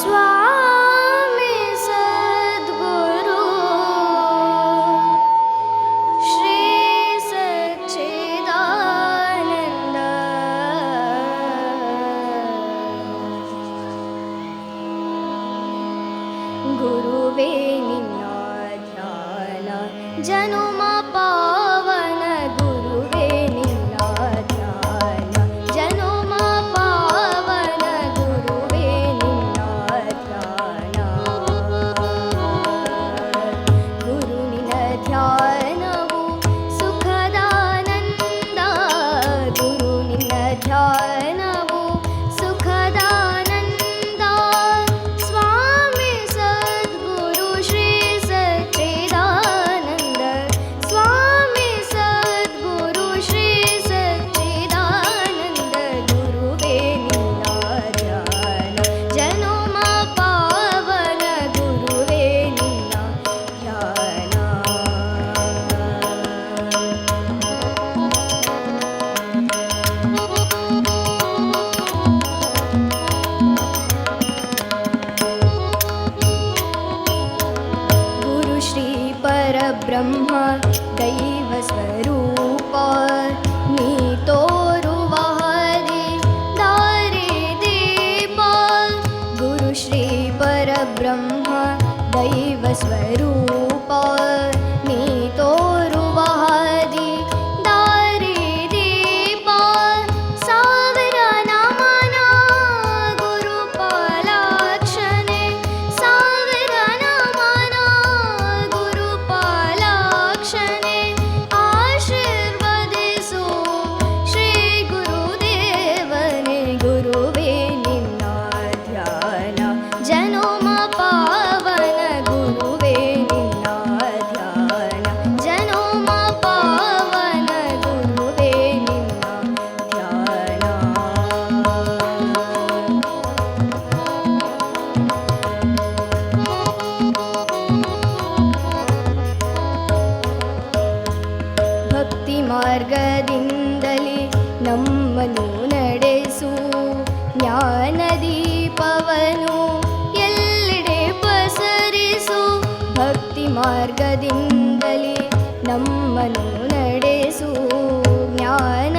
स्वामी सद्गुरु श्री सच्चिदानंद गुरुवे निन्न ध्यान जनुम पावन गुरुवे निन्न ध्यान जनुम पावन गुरुवे निन्न ध्यान गुरु निन्न ध्यानवु सुखदानंद गुरु निन्न ध्यानवु सुखदानंद स्वामी सद्गुरु श्री सच्चिदानंद स्वामी सद्गुरु श्री सच्चिदानंद गुरुवे निन्न ध्यान जनुम पावन गुरुवे निन्न ध्यान गुरु श्री परब्रह्म दैव स्वरूप नी तोरुवहरि दारि दीप गुरु श्री परब्रह्म दैव स्वरूप नी तोरुवहरि दारि दीप ಸಾವಿರ ನಮನ ಗುರುಪಾಲಾಕ್ಷನೆ ಸಾವಿರ ನಮನ ಗುರುಪಾಲಾಕ್ಷನೆ ಆಶೀರ್ವದಿಸು ಶ್ರೀ ಗುರುದೇವನೇ ಗುರುವೇ ನಿನ್ನ ಧ್ಯಾನ ಜನುಮ ಪಾವನ ಗುರುವೇ ನಿನ್ನ ಧ್ಯಾನ ಜನುಮ ಪಾವನ ಗುರುವೇ ನಿನ್ನ ಧ್ಯಾನ ಭಕ್ತಿ ಮಾರ್ಗದಿಂದಲೇ ನಮ್ಮನ್ನು ನಡೆಸು ಜ್ಞಾನ ದೀಪವನು ಎಲ್ಲೆಡೆ ಪಸರಿಸು ಭಕ್ತಿ ಮಾರ್ಗದಿಂದಲೇ ನಮ್ಮನ್ನು ನಡೆಸು ಜ್ಞಾನ